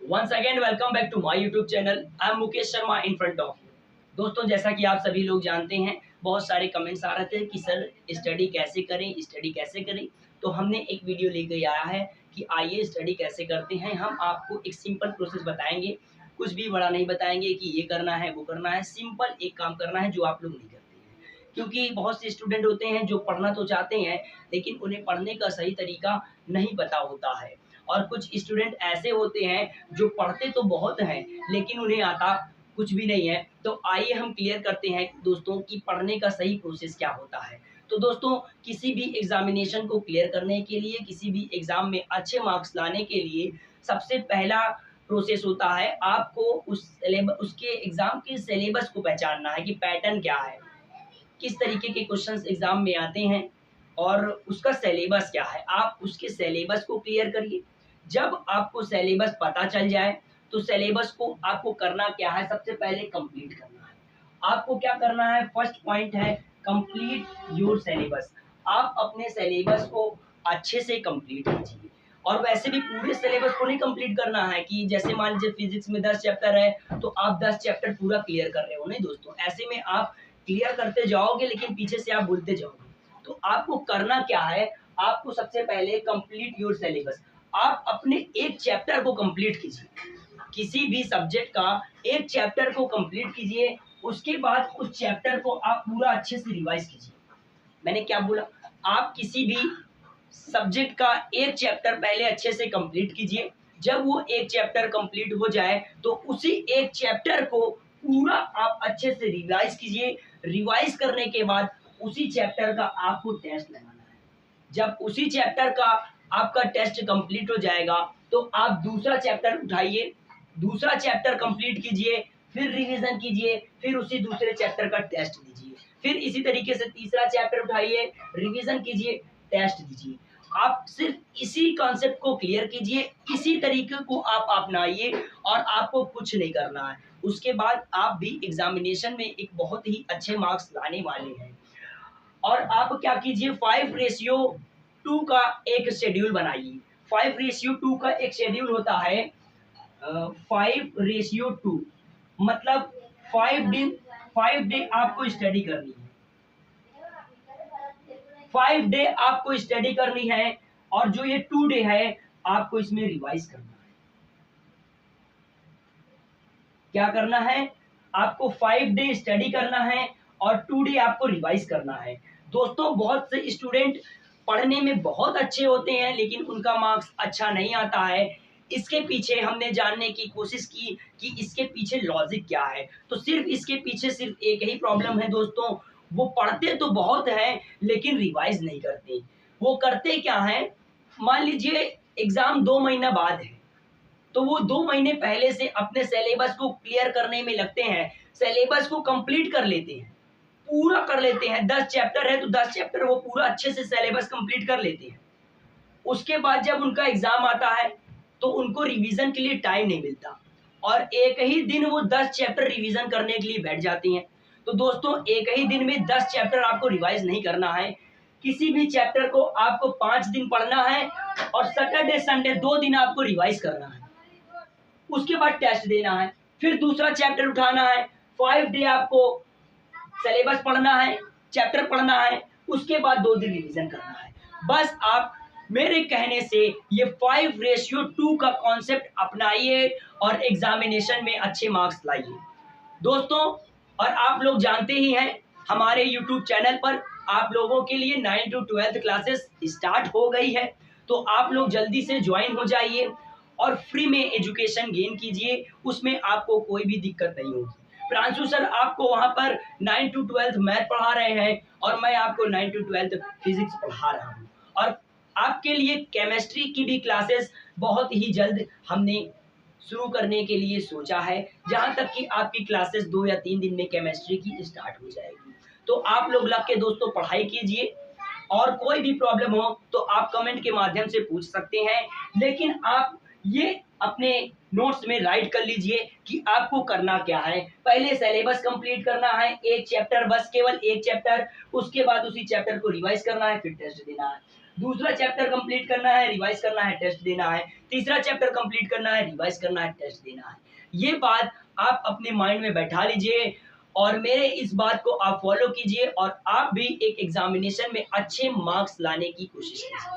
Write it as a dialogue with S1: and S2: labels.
S1: Once again welcome back to my YouTube channel. I am Mukesh Sharma in front of you. दोस्तों, जैसा कि आप सभी लोग जानते हैं, बहुत सारे कमेंट्स आ रहे थे कि सर स्टडी कैसे करें। तो हमने एक वीडियो लेकर आया है कि आइए स्टडी कैसे करते हैं। हम आपको एक सिंपल प्रोसेस बताएंगे, कुछ भी बड़ा नहीं बताएंगे कि ये करना है वो करना है। सिंपल एक काम करना है जो आप लोग नहीं करते हैं, क्योंकि बहुत से स्टूडेंट होते हैं जो पढ़ना तो चाहते हैं लेकिन उन्हें पढ़ने का सही तरीका नहीं पता होता है। और कुछ स्टूडेंट ऐसे होते हैं जो पढ़ते तो बहुत हैं लेकिन उन्हें आता कुछ भी नहीं है। तो आइए हम क्लियर करते हैं दोस्तों कि पढ़ने का सही प्रोसेस क्या होता है। तो दोस्तों, किसी भी एग्जामिनेशन को क्लियर करने के लिए, किसी भी एग्जाम में अच्छे मार्क्स लाने के लिए सबसे पहला प्रोसेस होता है आपको उसके एग्जाम के सिलेबस को पहचानना है कि पैटर्न क्या है, किस तरीके के क्वेश्चंस एग्जाम में आते हैं और उसका सिलेबस क्या है। आप उसके सिलेबस को क्लियर करिए। जब आपको सिलेबस पता चल जाए तो सिलेबस को आपको करना क्या है, सबसे पहले कंप्लीट करना है। आपको क्या करना है, फर्स्ट पॉइंट है कंप्लीट योर सिलेबस। आप अपने सिलेबस को अच्छे से कंप्लीट कीजिए। और वैसे भी पूरे सिलेबस को नहीं कंप्लीट करना है कि जैसे मान लीजिए फिजिक्स में 10 चैप्टर है तो आप 10 चैप्टर पूरा क्लियर कर रहे हो, नहीं दोस्तों। ऐसे में आप क्लियर करते जाओगे लेकिन पीछे से आप भूलते जाओगे। तो आपको करना क्या है, आपको सबसे पहले कंप्लीट योर सिलेबस। आप अपने एक चैप्टर को कंप्लीट कीजिए, किसी भी सब्जेक्ट का एक चैप्टर को कंप्लीट कीजिए। उसके बाद उस चैप्टर को आप पूरा अच्छे से रिवाइज कीजिए। मैंने क्या बोला, आप किसी भी सब्जेक्ट का एक चैप्टर पहले अच्छे से कंप्लीट कीजिए। जब वो एक चैप्टर कंप्लीट हो जाए तो उसी एक चैप्टर को पूरा आप अच्छे से रिवाइज कीजिए। रिवाइज करने के बाद उसी चैप्टर का आपको टेस्ट लगाना है। जब उसी चैप्टर का आपका टेस्ट कंप्लीट हो जाएगा तो आप दूसरा चैप्टर उठाइए, दूसरा चैप्टर कंप्लीट कीजिए, फिर रिवीजन कीजिए, फिर उसी दूसरे चैप्टर का टेस्ट दीजिए। फिर इसी तरीके से तीसरा चैप्टर उठाइए, रिवीजन कीजिए, टेस्ट दीजिए। आप सिर्फ इसी कॉन्सेप्ट को क्लियर कीजिए, इसी तरीके को आप अपनाइए और आपको कुछ नहीं करना है। उसके बाद आप भी एग्जामिनेशन में एक बहुत ही अच्छे मार्क्स लाने वाले हैं। और आप क्या कीजिए, 5:2 का एक शेड्यूल बनाइए। 5:2 का एक शेड्यूल होता है 5:2, मतलब 5 डे आपको स्टडी करनी है। 5 डे आपको स्टडी करनी है और जो ये 2 डे है आपको इसमें रिवाइज करना है। क्या करना है, आपको 5 डे स्टडी करना है और 2 डे आपको रिवाइज करना है। दोस्तों, बहुत से स्टूडेंट पढ़ने में बहुत अच्छे होते हैं लेकिन उनका मार्क्स अच्छा नहीं आता है। इसके पीछे हमने जानने की कोशिश की कि इसके पीछे लॉजिक क्या है। तो सिर्फ इसके पीछे सिर्फ एक ही प्रॉब्लम है दोस्तों, वो पढ़ते तो बहुत हैं लेकिन रिवाइज नहीं करते। वो करते क्या है, मान लीजिए एग्जाम 2 महीना बाद है तो वो 2 महीने पहले से अपने सिलेबस को क्लियर करने में लगते हैं, सिलेबस को कंप्लीट कर लेते हैं, पूरा कर लेते हैं। 10 चैप्टर है तो 10 चैप्टर वो पूरा अच्छे से सिलेबस कंप्लीट कर लेते हैं। उसके बाद जब उनका एग्जाम आता है तो उनको रिवीजन के लिए टाइम नहीं मिलता और एक ही दिन वो 10 चैप्टर रिवीजन करने के लिए बैठ जाती हैं। तो दोस्तों, एक ही दिन में 10 चैप्टर आपको रिवाइज नहीं करना है। किसी भी चैप्टर को आपको 5 दिन पढ़ना है और सैटरडे संडे 2 दिन आपको रिवाइज करना है। उसके बाद टेस्ट देना है, फिर दूसरा चैप्टर उठाना है। 5 डे आपको सिलेबस पढ़ना है, चैप्टर पढ़ना है, उसके बाद 2 दिन रिवीजन करना है। बस आप मेरे कहने से ये 5:2 का कॉन्सेप्ट अपनाइए और एग्जामिनेशन में अच्छे मार्क्स लाइए दोस्तों। और आप लोग जानते ही हैं, हमारे यूट्यूब चैनल पर आप लोगों के लिए 9 to 12 क्लासेस स्टार्ट हो गई है। तो आप लोग जल्दी से ज्वाइन हो जाइए और फ्री में एजुकेशन गेन कीजिए, उसमें आपको कोई भी दिक्कत नहीं होगी। प्रांशु सर आपको वहाँ पर 9 to 12 मैथ पढ़ा रहे हैं और मैं आपको 9 to 12 फिजिक्स पढ़ा रहा हूँ। और आपके लिए केमिस्ट्री की भी क्लासेस बहुत ही जल्द हमने शुरू करने के लिए सोचा है, जहाँ तक कि आपकी क्लासेस 2 या 3 दिन में केमिस्ट्री की स्टार्ट हो जाएगी। तो आप लोग लग के दोस्तों पढ़ाई कीजिए और कोई भी प्रॉब्लम हो तो आप कमेंट के माध्यम से पूछ सकते हैं। लेकिन आप ये अपने नोट्स में राइट कर लीजिए कि आपको करना क्या है। पहले सिलेबस कंप्लीट करना है, एक चैप्टर, बस केवल एक चैप्टर। उसके बाद उसी चैप्टर को रिवाइज करना है, फिर टेस्ट देना है। दूसरा चैप्टर कंप्लीट करना है, रिवाइज करना है, टेस्ट देना है, तीसरा चैप्टर कंप्लीट करना है, रिवाइज करना है, टेस्ट देना है। ये बात आप अपने माइंड में बैठा लीजिए और मेरे इस बात को आप फॉलो कीजिए और आप भी एक एग्जामिनेशन में अच्छे मार्क्स लाने की कोशिश कीजिए।